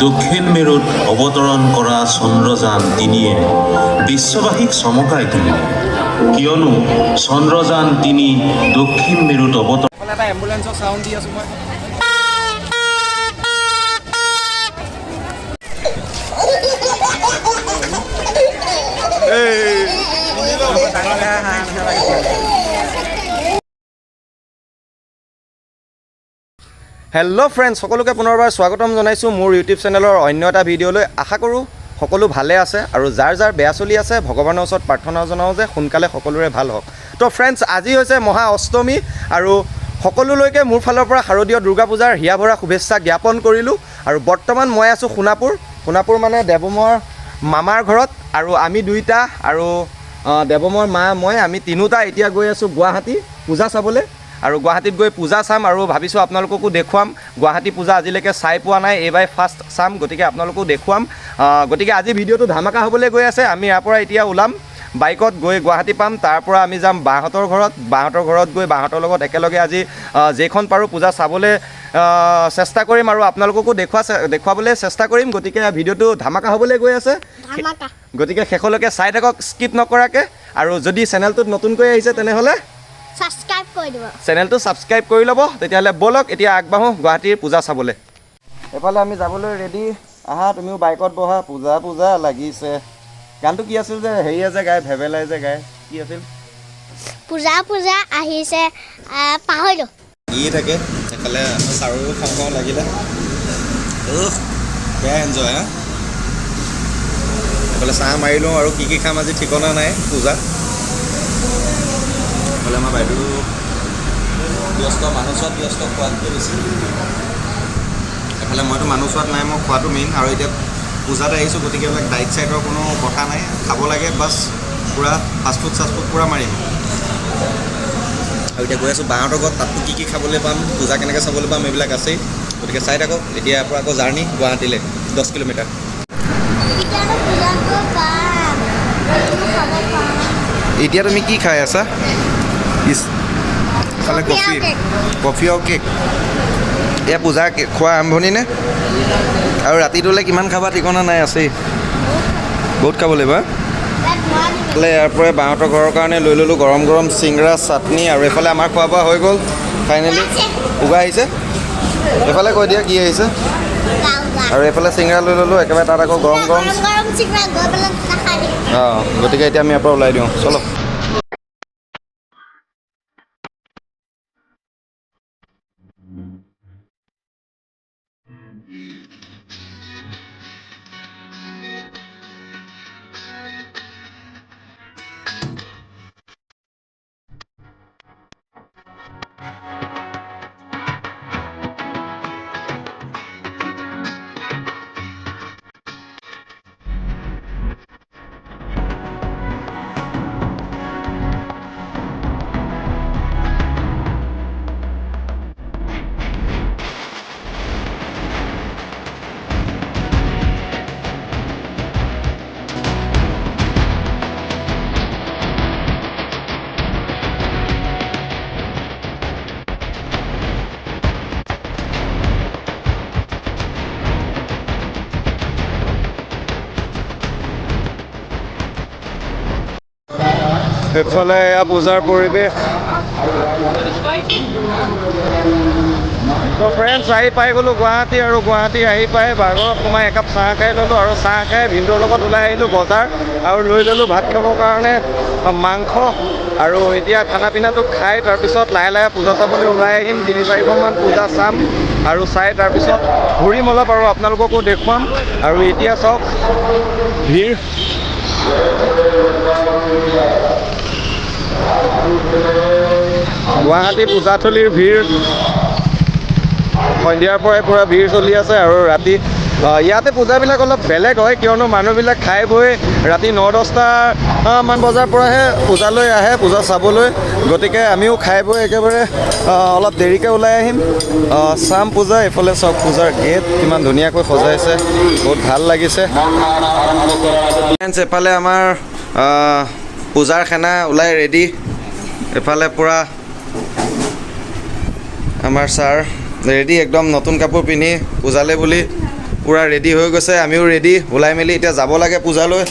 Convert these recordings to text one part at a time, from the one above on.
দক্ষিণ মেৰুত অবতৰণ কৰা চন্দ্ৰযান 3-এ বিশ্ববাসীক চমকাই তুলিলে কিয়নো চন্দ্ৰযান 3 দক্ষিণ মেৰুত অৱতৰণ এটা এম্বুলেন্সৰ সাউন্ড দি আছো মই হেল্ল' ফ্ৰেণ্ডছ সকলোকে পুনৰবাৰ স্বাগতম জনাইছোঁ মোৰ ইউটিউব চেনেলৰ অন্য এটা ভিডিঅ'লৈ আশা কৰোঁ সকলো ভালে আছে আৰু যাৰ যাৰ বেয়া চলি আছে ভগৱানৰ ওচৰত প্ৰাৰ্থনা জনাওঁ যে সোনকালে সকলোৰে ভাল হওক তো ফ্ৰেণ্ডছ আজি হৈছে মহা অষ্টমী আৰু সকলোলৈকে মোৰ ফালৰ পৰা শাৰদীয় দুৰ্গা পূজাৰ হিয়া ভৰা শুভেচ্ছা জ্ঞাপন কৰিলোঁ আৰু বৰ্তমান মই আছোঁ সোণাপুৰ মানে দেৱমৰ মামাৰ ঘৰত আৰু আমি দুইটা আৰু দেৱমৰ মা মই আমি তিনিওটা এতিয়া গৈ আছোঁ গুৱাহাটী পূজা চাবলৈ আৰু গুৱাহাটীত গৈ পূজা চাম আৰু ভাবিছোঁ আপোনালোককো দেখুৱাম গুৱাহাটী পূজা আজিলৈকে চাই পোৱা নাই এইবাৰ ফাৰ্ষ্ট চাম গতিকে আপোনালোককো দেখুৱাম গতিকে আজি ভিডিঅ'টো ধামাকা হ'বলৈ গৈ আছে আমি ইয়াৰ পৰা এতিয়া ওলাম বাইকত গৈ গুৱাহাটী পাম তাৰ পৰা আমি যাম বাহঁতৰ ঘৰত গৈ বাহঁতৰ লগত একেলগে আজি যেইখন পাৰোঁ পূজা চাবলৈ চেষ্টা কৰিম আৰু আপোনালোককো দেখুৱাবলৈ চেষ্টা কৰিম গতিকে ভিডিঅ'টো ধামাকা হ'বলৈ গৈ আছে গতিকে শেষলৈকে চাই থাকক স্কিপ নকৰাকৈ আৰু যদি চেনেলটোত নতুনকৈ আহিছে তেনেহ'লে সাবস্ক্ৰাইব কৰে দিব চেনেলটো সাবস্ক্ৰাইব কৰি ল'ব তেতিয়াহ'লে ব'লক এতিয়া আগবাঢ়োঁ গুৱাহাটীৰ পূজা চাবলৈ এফালে আমি যাবলৈ ৰেডি আহা তুমিও বাইকত বহা পূজা লাগিছে গানটো কি আছিল যে হেৰিয়ে যে গায় ভেবেলাই যে গায় কি আছিল পূজা আহিছে পাহৰিলোঁ ই থাকে এফালে চাৰু খাওঁ লাগিলে বেয়া এনজয় হা এফালে চাহ মাৰি লওঁ আৰু কি খাম আজি ঠিকনা নাই পূজা এফালে আমাৰ বাইদেউ ব্যস্ত মানুহ চোৱাত ব্যস্ত খোৱাতকৈ বেছি এফালে মইতো মানুহ চোৱাত নাই মই খোৱাটো মেইন আৰু এতিয়া পূজাত আহিছোঁ গতিকে এইবিলাক ডাইট চাইটৰ কোনো কথা নাই খাব লাগে বাছ পূৰা ফাষ্টফুড পূৰা মাৰিম আৰু এতিয়া গৈ আছোঁ বাহঁতৰ ঘৰত তাততো কি খাবলৈ পাম পূজা কেনেকৈ চাবলৈ পাম এইবিলাক আছেই গতিকে চাই থাকক এতিয়া ইয়াৰ পৰা আকৌ জাৰ্ণি গুৱাহাটীলৈ 10 কিলোমিটাৰ এতিয়া তুমি কি খাই আছা খালে কফি আৰু কেক এয়া পূজা খোৱা আৰম্ভণি নে আৰু ৰাতিটোলৈ কিমান খাবা ঠিকনা নাই আছেই বহুত খাব লাগিব এইফালে ইয়াৰ পৰাই বাহঁতৰ ঘৰৰ কাৰণে লৈ ল'লোঁ গৰম চিংৰা চাটনি আৰু এইফালে আমাৰ খোৱা বোৱা হৈ গ'ল ফাইনেলি উগা আহিছে এইফালে কৈ দিয়া কি আহিছে আৰু এইফালে চিংৰা লৈ ল'লোঁ একেবাৰে তাত আকৌ গৰম অঁ গতিকে এতিয়া আমি ইয়াৰ পৰা ওলাই দিওঁ চলো এইফালে এয়া পূজাৰ পৰিৱেশ তো ফ্ৰেণ্ডছ আহি পাই গ'লোঁ গুৱাহাটী আৰু গুৱাহাটী আহি পাই বাগৰত সোমাই একাপ চাহ খাই ল'লোঁ আৰু চাহ খাই ভিনদেউৰ লগত ওলাই আহিলোঁ বজাৰ আৰু লৈ ল'লোঁ ভাত খাবৰ কাৰণে মাংস আৰু এতিয়া খানা পিনাটো খাই তাৰপিছত লাহে পূজা চাবলৈ ওলাই আহিম 3-4খনমান পূজা চাম আৰু চাই তাৰপিছত ঘূৰিম অলপ আৰু আপোনালোককো দেখুৱাম আৰু এতিয়া চাওক ভিৰ গুৱাহাটী পূজাথলীৰ ভিৰ সন্ধিয়াৰ পৰাই পূৰা ভিৰ চলি আছে আৰু ৰাতি ইয়াতে পূজাবিলাক অলপ বেলেগ হয় কিয়নো মানুহবিলাক খাই বৈ ৰাতি 9-10টা মান বজাৰ পৰাহে পূজালৈ আহে পূজা চাবলৈ গতিকে আমিও খাই বৈ একেবাৰে অলপ দেৰিকৈ ওলাই আহিম চাম পূজা এইফালে চাওক পূজাৰ গেট কিমান ধুনীয়াকৈ সজাইছে বহুত ভাল লাগিছে এফালে আমাৰ পূজাৰ খানা ওলাই ৰেডি এফালে পূৰা আমাৰ ছাৰ ৰেডি একদম নতুন কাপোৰ পিন্ধি পূজালে বুলি পূৰা ৰেডি হৈ গৈছে, আমিও ৰেডি ওলাই মেলি এতিয়া যাব লাগে পূজালৈ।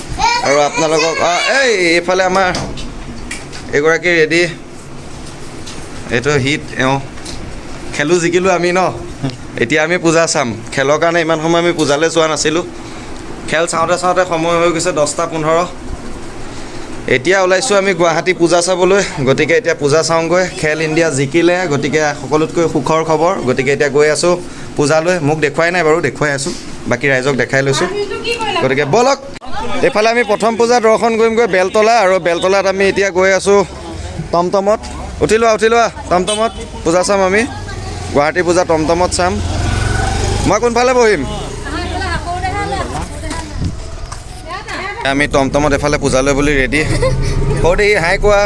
আৰু আপোনালোকক এইফালে আমাৰ এগৰাকী ৰেডি, এইটো হিট খেলোঁ জিকিলোঁ আমি ন। এতিয়া আমি পূজা চাম, খেলৰ কাৰণে ইমান সময় আমি পূজালৈ যোৱা নাছিলোঁ। খেল চাওঁতে চাওঁতে সময় হৈ গৈছে 10:15। এতিয়া ওলাইছোঁ আমি গুৱাহাটী পূজা চাবলৈ, গতিকে এতিয়া পূজা চাওঁগৈ। খেল ইণ্ডিয়া জিকিলে, গতিকে সকলোতকৈ সুখৰ খবৰ। গতিকে এতিয়া গৈ আছোঁ পূজালৈ। মোক দেখুৱাই নাই বাৰু, দেখুৱাই আছোঁ, বাকী ৰাইজক দেখাই লৈছোঁ। গতিকে ব'লক, এইফালে আমি প্ৰথম পূজা দৰ্শন কৰিমগৈ বেলতলা, আৰু বেলতলাত আমি এতিয়া গৈ আছোঁ টমটমত। উঠি লোৱা টমটমত, পূজা চাম আমি, গুৱাহাটী পূজা টমটমত চাম। মই কোনফালে বহিম? আমি টমটমত এফালে পূজালৈ বুলি ৰেডি। সৌদি হাই কোৱা,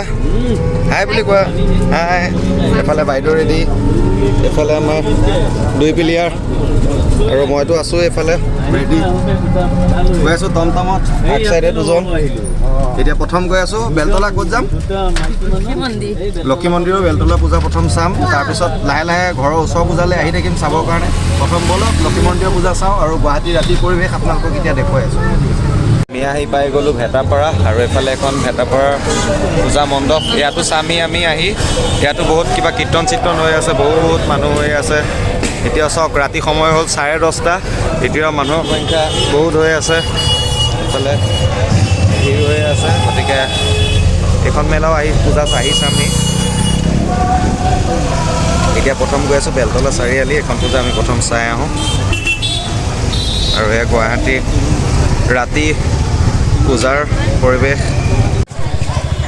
হাই বুলি কোৱা, হাই। এফালে বাইদেউ ৰেডি, এফালে আমাৰ 2 প্লেয়াৰ, আৰু মইতো আছোঁ এইফালে ৰেডি। গৈ আছোঁ টমটমত, এক চাইডে 2জন। এতিয়া প্ৰথম গৈ আছোঁ বেলতলা। ক'ত যাম? লক্ষী মন্দিৰৰ বেলতলা পূজা প্ৰথম চাম, তাৰপিছত লাহে লাহে ঘৰৰ ওচৰ পূজালৈ আহি থাকিম চাবৰ কাৰণে। প্ৰথম ব'লক লক্ষী মন্দিৰৰ পূজা চাওঁ, আৰু গুৱাহাটীৰ ৰাতিৰ পৰিৱেশ আপোনালোকক এতিয়া দেখুৱাই আছোঁ। আমি আহি পাই গ'লোঁ ভেটাপাৰা, আৰু এইফালে এখন ভেটাপাৰাৰ পূজা মণ্ডপ। ইয়াতো চামি আমি আহি, ইয়াতো বহুত কিবা কীৰ্তন চিৰ্তন হৈ আছে, বহুত মানুহ হৈ আছে। এতিয়া চাওক, ৰাতি সময় হ'ল 10:30, এতিয়াও মানুহৰ সংখ্যা বহুত হৈ আছে, এইফালে ভিৰ হৈ আছে। গতিকে এইখন মেলাও পূজা আহি চামি। এতিয়া প্ৰথম গৈ আছোঁ বেলতলা চাৰিআলি, এখন পূজা আমি প্ৰথম চাই আহোঁ। আৰু এয়া গুৱাহাটী ৰাতি পূজাৰ পৰিৱেশ।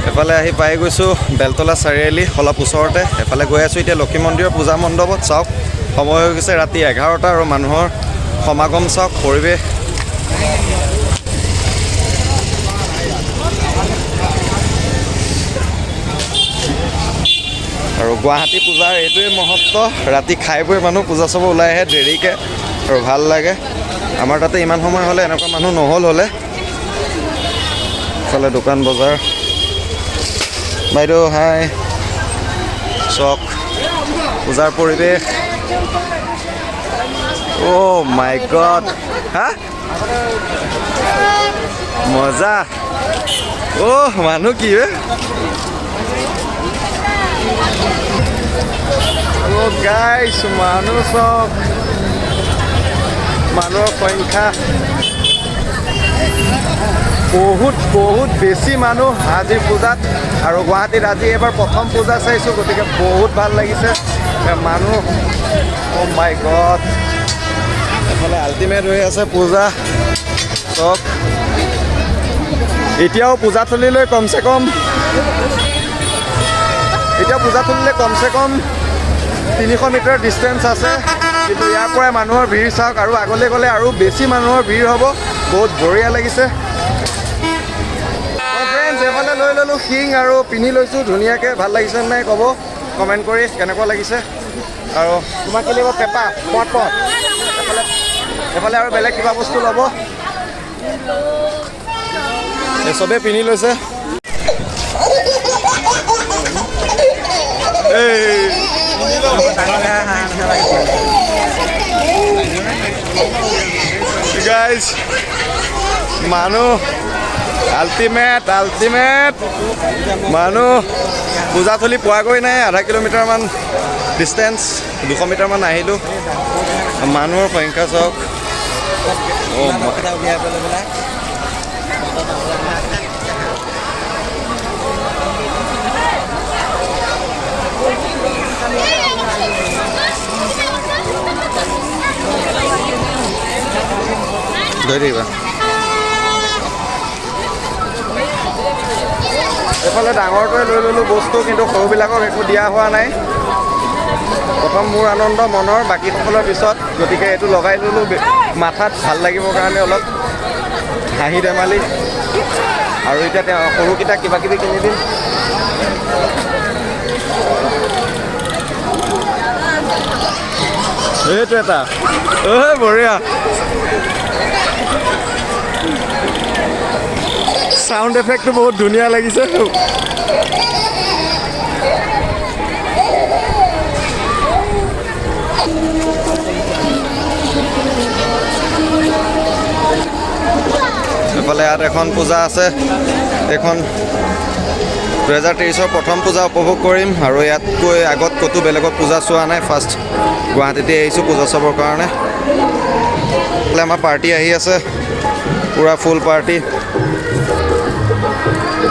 এফালে আহি পাই গৈছোঁ বেলতলা চাৰিআলি, অলপ ওচৰতে। এফালে গৈ আছোঁ এতিয়া লক্ষী মন্দিৰৰ পূজা মণ্ডপত। চাওক, সময় হৈ গৈছে ৰাতি 11টা, আৰু মানুহৰ সমাগম চাওক, পৰিৱেশ। আৰু গুৱাহাটী পূজাৰ এইটোৱে মহত্ব, ৰাতি খাই বৈ মানুহ পূজা চাব ওলাই আহে দেৰিকৈ, আৰু ভাল লাগে। আমাৰ তাতে ইমান সময় হ'লে এনেকুৱা মানুহ নহ'ল হ'লে। ইফালে দোকান বজাৰ। বাইদেউ হাই, চক পূজাৰ পৰিৱেশ। অ' মাই গড, হা মজা। অ' মানুহ কি হে, অ' গাইছ মানুহ চক, মানুহৰ সংখ্যা বহুত বেছি মানুহ আজিৰ পূজাত। আৰু গুৱাহাটীত আজি এইবাৰ প্ৰথম পূজা চাইছোঁ, গতিকে বহুত ভাল লাগিছে মানুহ। অ' মাই গড, এফালে আল্টিমেট হৈ আছে পূজা চক। এতিয়াও পূজাথলীলৈ কমচে কম 300 মিটাৰ ডিষ্টেঞ্চ আছে, কিন্তু ইয়াৰ পৰাই মানুহৰ ভিৰ চাওক। আৰু আগলৈ গ'লে আৰু বেছি মানুহৰ ভিৰ হ'ব, বহুত বঢ়িয়া লাগিছে। ফ্ৰেণ্ডছ, এইফালে লৈ ল'লোঁ শিং, আৰু পিন্ধি লৈছোঁ ধুনীয়াকৈ। ভাল লাগিছে নাই ক'ব কমেণ্ট কৰি, কেনেকুৱা লাগিছে। আৰু তোমাক কি লাগিব? পেপা পট এফালে আৰু বেলেগ কিবা বস্তু ল'ব। এই চবেই পিন্ধি লৈছে। গাইজ মানুহ আল্টিমেট মানুহ। পূজাথলী পোৱাগৈ নাই, আধা কিলোমিটাৰমান ডিষ্টেঞ্চ, 200 মিটাৰমান আহিলোঁ। মানুহৰ সংখ্যা চাওক। ধৰি দিবা। এইফালে ডাঙৰটোৱে লৈ ল'লোঁ বস্তু, কিন্তু সৰুবিলাকক একো দিয়া হোৱা নাই। প্ৰথম মোৰ আনন্দ মনৰ, বাকীসকলৰ পিছত। গতিকে এইটো লগাই ল'লোঁ মাথাত, ভাল লাগিবৰ কাৰণে অলপ হাঁহি ধেমালি। আৰু এতিয়া তেওঁ সৰুকেইটাক কিবা কিবি কিনি দিম। এইটো এটা বঢ়িয়া সাউন্ড এফেক্টটো বহুত ধুনীয়া লাগিছে। ইয়াত এখন পূজা আছে, এইখন 2023 প্ৰথম পূজা উপভোগ কৰিম আৰু ইয়াতকৈ আগত ক'তো বেলেগত পূজা চোৱা নাই, ফাৰ্ষ্ট গুৱাহাটীতে আহিছোঁ পূজা চাবৰ কাৰণে। আমাৰ পাৰ্টি আহি আছে, পূৰা ফুল পাৰ্টি।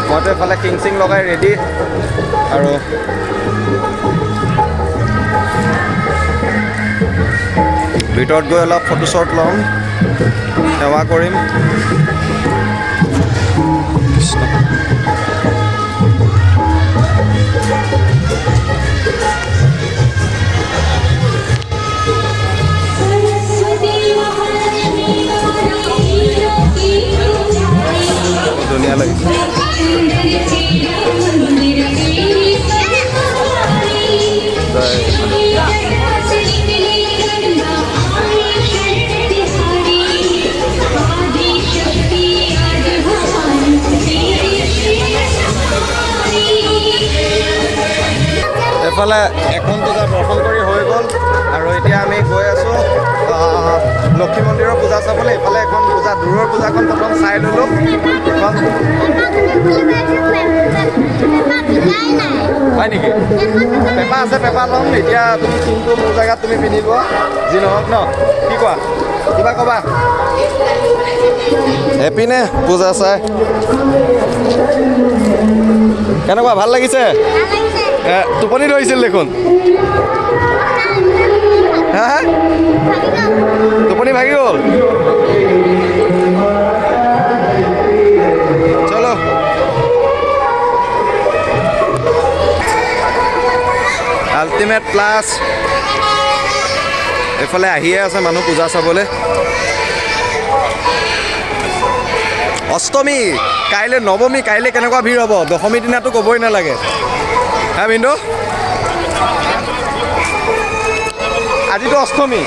মইতো এইফালে কিং চিং লগাই ৰেডি আৰু ভিতৰত গৈ অলপ ফটো শ্বট ল'ম, সেৱা কৰিম। ধুনীয়া লাগিছে। এফালে এখন পূজা দৰ্শন কৰি হৈ গ'ল আৰু এতিয়া আমি গৈ আছোঁ লক্ষী মন্দিৰৰ পূজা চাবলৈ। এইফালে এখন পূজা, দূৰৰ পূজাখন প্ৰথম চাই ল'লোঁ। হয় নেকি? পেপা আছে, পেপা ল'ম। এতিয়া তুমি কোনটো মোৰ জেগাত তুমি পিন্ধি লোৱা, যি নহওক ন, কি কোৱা? কিবা ক'বা? হেপী নে পূজা চাই? কেনেকুৱা, ভাল লাগিছে? টোপনি ধৰিছিল দেখোন। হা হা, টোপনি ভাগি গ'ল। চলো আল্টিমেট প্লাছ। এইফালে আহিয়ে আছে মানুহ পূজা চাবলৈ। অষ্টমী, কাইলৈ নৱমী, কাইলৈ কেনেকুৱা ভিৰ হ'ব, দশমী দিনাটো ক'বই নালাগে। হা বিন্দু, আজিতো অষ্টমী,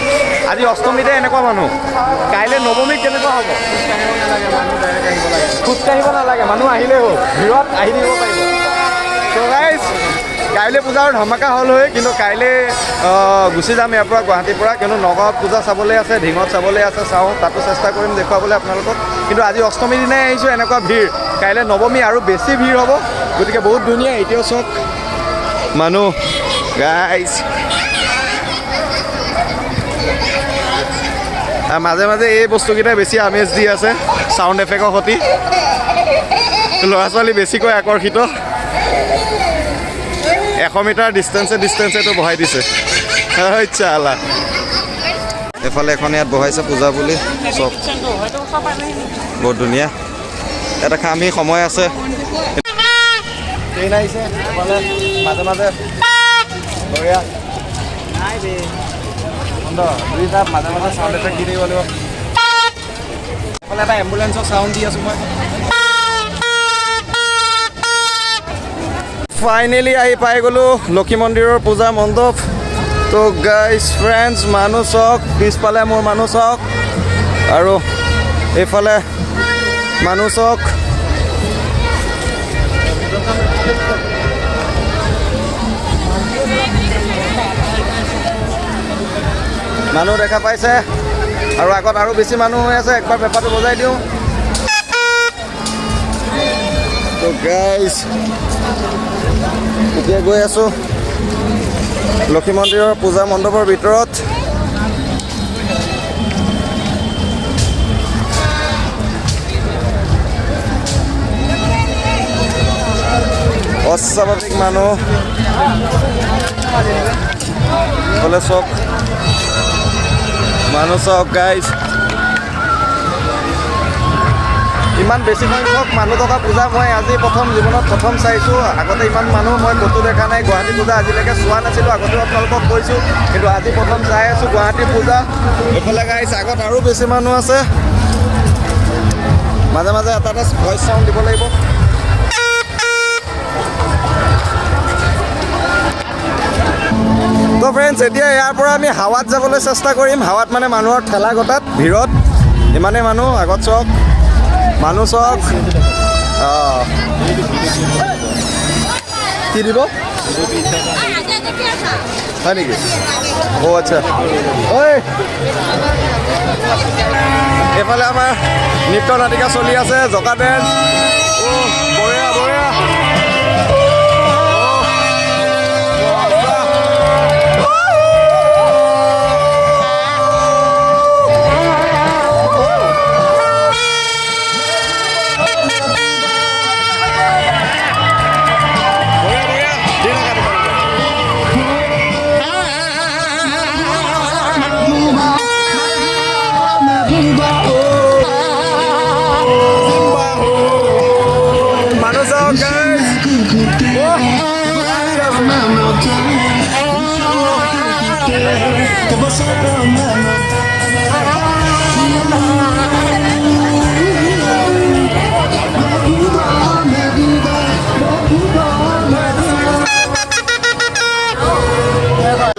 আজি অষ্টমীতে এনেকুৱা মানুহ, কাইলৈ নৱমীত কেনেকুৱা হ'ব? খোজকাঢ়িব নালাগে, মানুহ আহিলেই হ'ল, ভিৰত আহি দিব পাৰিব। ত' গাইজ, কাইলৈ পূজাৰ ধমাকা হ'ল হয়, কিন্তু কাইলৈ গুচি যাম ইয়াৰ পৰা, গুৱাহাটীৰ পৰা, কিন্তু নগাঁৱত পূজা চাবলৈ আছে, ঢিঙত চাবলৈ আছে, চাওঁ, তাতো চেষ্টা কৰিম দেখুৱাবলৈ আপোনালোকক। কিন্তু আজি অষ্টমী দিনাই আহিছোঁ, এনেকুৱা ভিৰ, কাইলৈ নৱমী আৰু বেছি ভিৰ হ'ব। গতিকে বহুত ধুনীয়া, এতিয়াও চাওক মানুহ গাইজ। মাজে মাজে এই বস্তুকেইটাই বেছি আমেজ দি আছে, চাউণ্ড এফেক্টৰ সৈতে ল'ৰা ছোৱালী বেছিকৈ আকৰ্ষিত। 100 মিটাৰ ডিষ্টেঞ্চেটো বহাই দিছে। চালা এফালে এখন ইয়াত বহাইছে পূজা বুলি, চব বহুত ধুনীয়া। এটা আমি সময় আছে, ট্ৰেইন আহিছে এফালে মাজে মাজে, বঢ়িয়া। দুইটা মাজে মাজে চাউণ্ড এফেক্ট দি দিব লাগিব। এফালে এটা এম্বুলেঞ্চৰ চাউণ্ড দি আছোঁ মই। ফাইনেলি আহি পাই গ'লোঁ লক্ষী মন্দিৰৰ পূজা মণ্ডপ। তো গাইজ ফ্ৰেণ্ডছ, মানুহ চাওক, পিছফালে মোৰ মানুহ চাওক আৰু এইফালে মানুহ চাওক। মানুহ দেখা পাইছে আৰু আগত আৰু বেছি মানুহ হৈ আছে। একবাৰ পেপাৰটো বজাই দিওঁ। তো গাইজ এতিয়া গৈ আছোঁ লক্ষী মন্দিৰৰ পূজা মণ্ডপৰ ভিতৰত। অস্বাভাৱিক মানুহ বোলে, চক মানুহ চাওক গাইজ, ইমান বেছি সংখ্যক মানুহ থকা পূজা মই আজি জীৱনত প্ৰথম চাইছোঁ। আগতে ইমান মানুহ মই ক'তো দেখা নাই, গুৱাহাটী পূজা আজিলৈকে চোৱা নাছিলোঁ, আগতেও আপোনালোকক কৈছোঁ, কিন্তু আজি প্ৰথম চাই আছোঁ গুৱাহাটী পূজা। এইফালে গাইজ আগত আৰু বেছি মানুহ আছে, মাজে মাজে এটা এটা ভইচ চাউণ্ড দিব লাগিব। তো ফ্ৰেণ্ডছ, এতিয়া ইয়াৰ পৰা আমি হাৱাত যাবলৈ চেষ্টা কৰিম। হাৱাত মানে মানুহৰ ঠেলা গতাত, ভিৰত ইমানেই মানুহ। আগত চাওক মানুহ চাওক, কি দিব হয় নেকি অ' আচ্ছা ঐ এইফালে আমাৰ নৃত্য নাটিকা চলি আছে জকা ডেন্স বঢ়িয়া বঢ়িয়া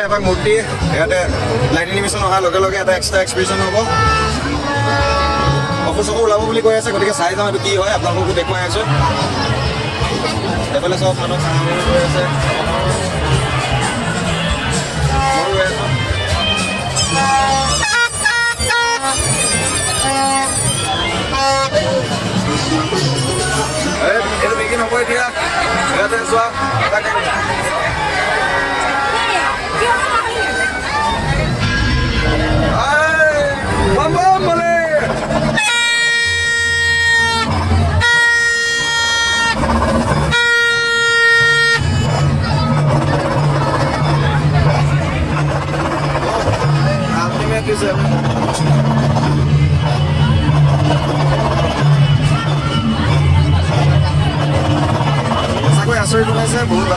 এভাগ মূৰ্তি ইয়াতে লাইট এনিমেশ্যন অহাৰ লগে লগে এটা এক্সট্ৰা এক্সপ্ৰেশ্যন হ'ব অফিচ চকু ওলাব বুলি কৈ আছে গতিকে চাই যাওঁ এইটো কি হয় আপোনালোককো দেখুৱাই আছোঁ এইফালে চব মানুহ গৈ আছে ময়ো গৈ আছোঁ এইটো বিগিন হ'ব এতিয়া ইয়াতে চোৱা সঁচাকৈ আচৰিত বনাইছে বহুত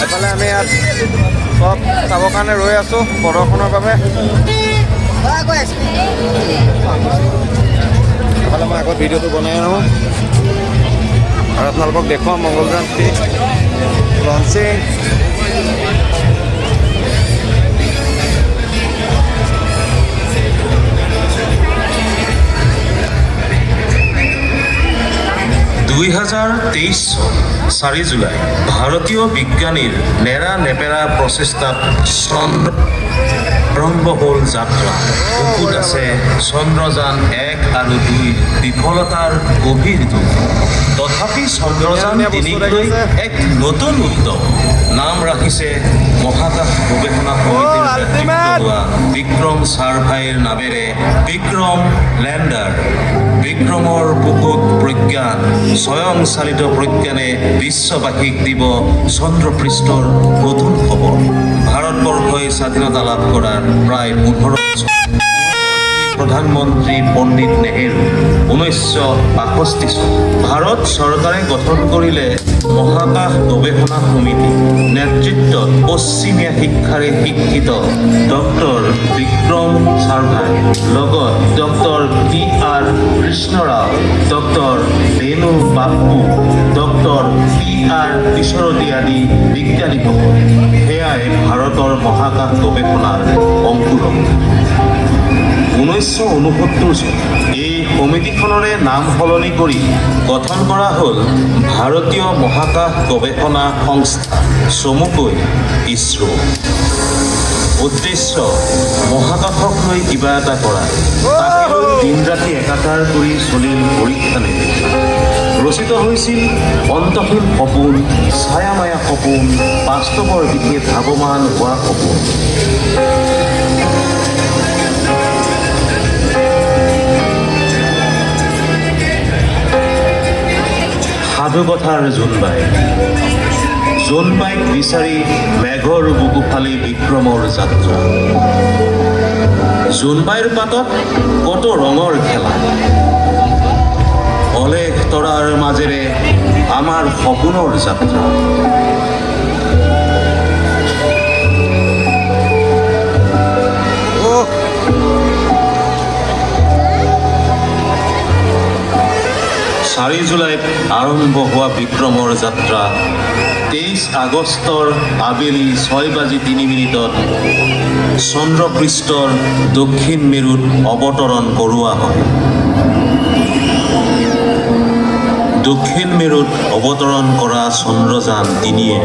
এফালে আমি ইয়াত সব চাবৰ কাৰণে ৰৈ আছোঁ প্ৰদৰ্শনৰ বাবে এফালে মই আগত ভিডিঅ'টো বনাই আনো আৰু আপোনালোকক দেখুৱাম মংগলগ্ৰাম লঞ্চিং (2023) 4 জুলাই ভাৰতীয় বিজ্ঞানীৰ নেৰা নেপেৰা প্ৰচেষ্টাত চন্দ্ৰ আৰম্ভ হ'ল যাত্ৰা। বুকুত আছে চন্দ্ৰযান 1 আৰু 2 বিফলতাৰ গভীৰ দুখ। তথাপি চন্দ্ৰযান 3 লৈ এক নতুন উদ্যম নাম ৰাখিছে মহাকাশ গৱেষণা সমিতিৰ নেতৃত্ব হোৱা বিক্ৰম ছাৰভাইৰ নামেৰে বিক্ৰম লেণ্ডাৰ। বিক্ৰমৰ বুকুত প্ৰজ্ঞান, স্বয়ংচালিত প্ৰজ্ঞানে বিশ্ববাসীক দিব চন্দ্ৰপৃষ্ঠৰ নতুন খবৰ। ভাৰতবৰ্ষই স্বাধীনতা লাভ কৰাৰ প্ৰায় 15 বছৰ। প্ৰধানমন্ত্ৰী পণ্ডিত নেহেৰু 1962 চন। ভাৰত চৰকাৰে গঠন কৰিলে মহাকাশ গৱেষণা সমিতি। নেতৃত্বত পশ্চিমীয়া শিক্ষাৰে শিক্ষিত ডক্টৰ বিক্ৰম ছাৰভাই, লগত doctor PR Krishnarao, doctor Venu Bappu, doctor PR Pisharoty আদি বিজ্ঞানীসকল। সেয়াই ভাৰতৰ মহাকাশ গৱেষণাৰ অংকুৰণ। 1969 চন এই সমিতিখনৰে নাম সলনি কৰি গঠন কৰা হ'ল ভাৰতীয় মহাকাশ গৱেষণা সংস্থা, চমুকৈ ইছৰো। উদ্দেশ্য মহাকাশক লৈ কিবা এটা কৰা। তাকে লৈ দিন ৰাতি একাকাৰ কৰি চলিল পৰীক্ষা নিৰীক্ষা। ৰচিত হৈছিল অন্তহীন সপোন, ছায়ামায়া সপোন, বাস্তৱৰ দিশে ধাৱমান হোৱা সপোন। সাধুকথাৰ জোনবাইক বিচাৰি মেঘৰ বুকু ফালি বিক্ৰমৰ যাত্ৰা। জোনবাইৰ পাতত কত ৰঙৰ খেলা, অলেখ তৰাৰ মাজেৰে আমাৰ সপোনৰ যাত্ৰা। চাৰি জুলাইত আৰম্ভ হোৱা বিক্ৰমৰ যাত্ৰা 23 আগষ্টৰ আবেলি 6:03 চন্দ্ৰপৃষ্ঠৰ দক্ষিণ মেৰুত অৱতৰণ কৰোৱা হয়। দক্ষিণ মেৰুত অৱতৰণ কৰা চন্দ্ৰযান 3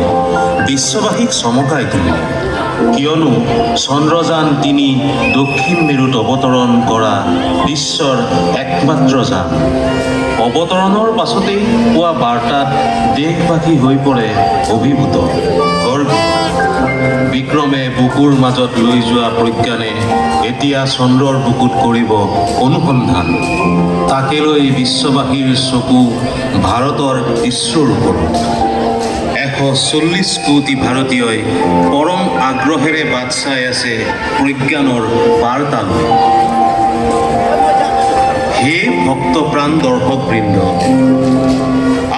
বিশ্ববাসীক চমকাই তুলিলে। কিয়নো চন্দ্ৰযান 3 দক্ষিণ মেৰুত অৱতৰণ কৰা বিশ্বৰ একমাত্ৰ যান। অৱতৰণৰ পাছতেই পোৱা বাৰ্তাত দেশবাসী হৈ পৰে অভিভূত, গৰ্বিত। বিক্ৰমে বুকুৰ মাজত লৈ যোৱা প্ৰজ্ঞানে এতিয়া চন্দ্ৰৰ বুকুত কৰিব অনুসন্ধান। তাকে লৈ বিশ্ববাসীৰ চকু ভাৰতৰ ইছৰোৰ ওপৰত। 140 কোটি ভাৰতীয়ই পৰম আগ্ৰহেৰে বাট চাই আছে প্ৰজ্ঞানৰ বাৰ্তালৈ। হে ভক্তপ্ৰাণ দৰ্শকবৃন্দ,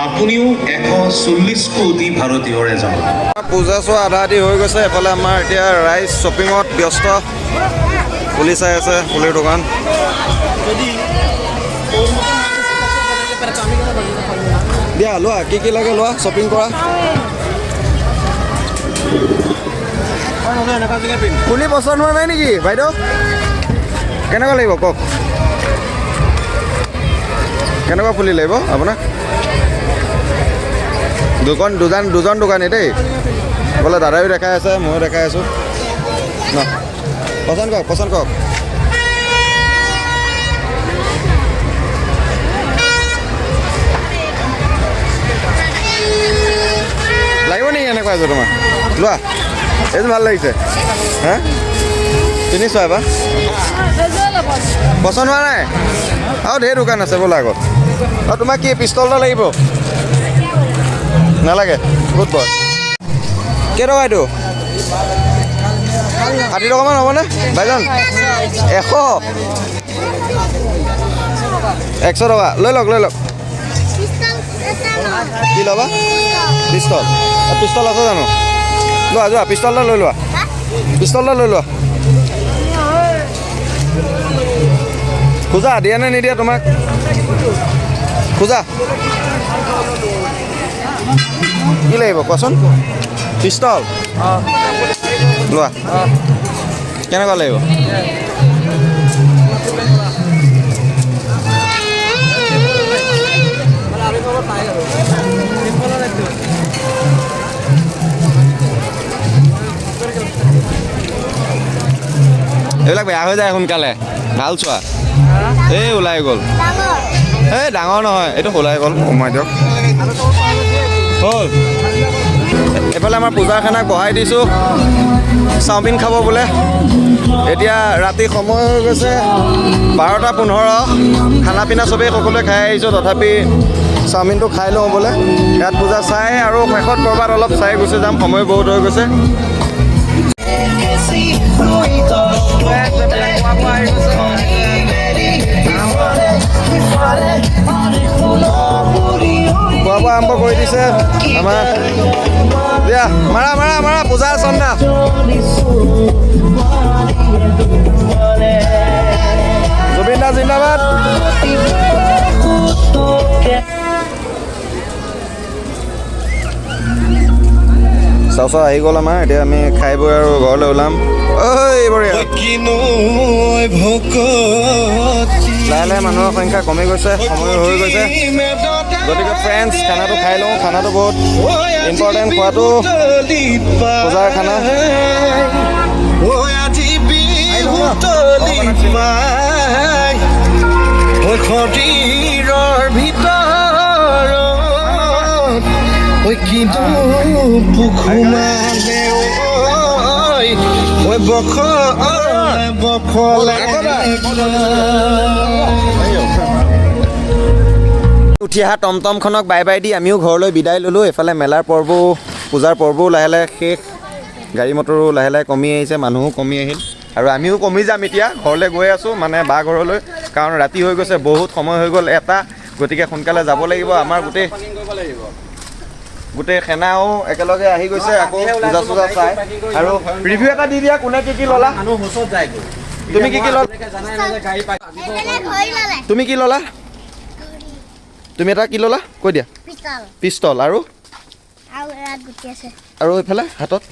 আপুনিও 140 কোটি ভাৰতীয়ৰ এজন। পূজা চোৱা আধা আধি হৈ গৈছে। এফালে আমাৰ এতিয়া ৰাইজ শ্বপিঙত ব্যস্ত। ফুলি চাই আছে, ফুলিৰ দোকান। দিয়া লোৱা, কি লাগে লোৱা, শ্বপিং কৰা। ফুলি পচন্দ হোৱা নাই নেকি বাইদেউ? কেনেকুৱা লাগিব কওক? কেনেকুৱা ফুলি লাগিব আপোনাক? দুজন দোকানী দেই, বোলে দাদাও দেখাই আছে, ময়ো দেখাই আছোঁ ন। পচন্দ কৰক। লাগিব নেকি এনেকুৱা এযোৰ তোমাক? লোৱা, এইযোৰ ভাল লাগিছে। হা, তিনি চোৱা এবাৰ। পচন্দ হোৱা নাই? আৰু ঢেৰ দোকান আছে বোলা আগত। আৰু তোমাক কি পিষ্টল এটা লাগিব? নালাগে, বহুত বৰ। কেইটকা এইটো? 60 টকামান হ'বনে ভাইজন? 100 টকা। লৈ লওক। কি ল'বা? পিষ্টল। পিষ্টল আছে জানো? যোৱা পিষ্টল এটা লৈ লোৱা। খোজা দিয়া নে নিদিয়া তোমাক? খোজা। কি লাগিব কোৱাচোন? পিষ্টল লোৱা। কেনেকুৱা লাগিব? এইবিলাক বেয়া হৈ যায় সোনকালে ভাল চোৱা এই ওলাই গ'ল ডাঙৰ এই ডাঙৰ নহয় এইটো ওলাই গ'ল সোমাই দিয়ক হ'ল এইফালে আমাৰ পূজাৰ খানাক বহাই দিছোঁ চাওমিন খাব বোলে এতিয়া ৰাতি সময় হৈ গৈছে 12:15 খানা পিনা চবেই সকলোৱে খাই আহিছোঁ তথাপি চাওমিনটো খাই লওঁ বোলে ইয়াত পূজা চাই আৰু শেষত ক'ৰবাত অলপ চাই গুচি যাম সময় বহুত হৈ গৈছে খোৱা বোৱা আৰম্ভ কৰি দিছে আমাৰ দিয়া মাৰা মাৰা মাৰা পূজা চন্দা জুবিন দা জিন্দাবাদ চাও চাও আহি গ'ল আমাৰ এতিয়া আমি খাই বৈ আৰু ঘৰলৈ ওলাম ঐ বঢ়িয়া লাহে লাহে মানুহৰ সংখ্যা কমি গৈছে সময় হৈ গৈছে গতিকে ফ্ৰেণ্ডছ খানাটো খাই লওঁ খানাটো বহুত ইম্পৰ্টেণ্ট খোৱাটো পূজাৰ খানা উঠি অহা টমটমখনক বাই বাই দি আমিও ঘৰলৈ বিদায় ল'লোঁ এইফালে মেলাৰ পৰ্বও পূজাৰ পৰ্বও লাহে লাহে শেষ গাড়ী মটৰো লাহে লাহে কমি আহিছে মানুহো কমি আহিল আৰু আমিও কমি যাম এতিয়া ঘৰলৈ গৈ আছোঁ মানে বা ঘৰলৈ কাৰণ ৰাতি হৈ গৈছে বহুত সময় হৈ গ'ল এটা গতিকে সোনকালে যাব লাগিব আমাৰ গোটেই সেনাও একেলগে আহি গৈছে আকৌ পূজা চূজা চাই আৰু ৰিভিউ এটা দি দিয়া কোনে কি ল'লা তুমি কি ল'লা তুমি কি ল'লা তুমি এটা কি ল'লা কৈ দিয়া পিষ্টল আৰু আৰু এইফালে হাতত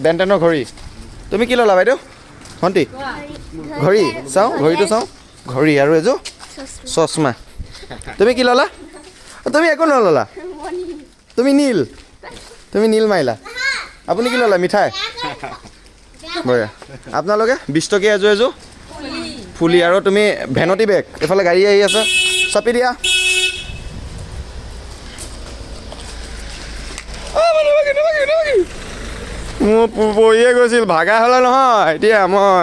বেণ্টেনৰ ঘড়ী তুমি কি ল'লা বাইদেউ ভণ্টি ঘড়ী চাওঁ ঘড়ীটো চাওঁ ঘড়ী আৰু এযোৰ চশমা তুমি কি ল'লা তুমি একো নল'লা তুমি নীল মাৰিলা আপুনি কি ল'লা মিঠাই বঢ়িয়া আপোনালোকে 20 টকীয়া এযোৰ ফুলি আৰু তুমি ভেনটি বেগ এইফালে গাড়ী আহি আছে চাপি দিয়া মোৰ পৰিয়ে গৈছিল ভাগা হ'লে নহয় এতিয়া মই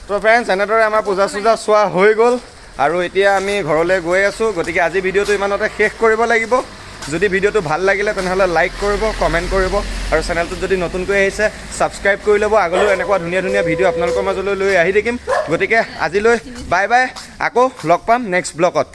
তো ফ্ৰেণ্ডছ এনেদৰে আমাৰ পূজা চূজা চোৱা হৈ গ'ল আৰু এতিয়া আমি ঘৰলৈ গৈ আছোঁ গতিকে আজি ভিডিঅ'টো ইমানতে শেষ কৰিব লাগিব যদি ভিডিঅ'টো ভাল লাগিলে তেনেহ'লে লাইক কৰিব কমেণ্ট কৰিব আৰু চেনেলটোত যদি নতুনকৈ আহিছে ছাবস্ক্ৰাইব কৰি ল'ব আগলৈও এনেকুৱা ধুনীয়া ধুনীয়া ভিডিঅ' আপোনালোকৰ মাজলৈ লৈ আহি থাকিম গতিকে আজিলৈ বাই বাই আকৌ লগ পাম নেক্সট ব্লগত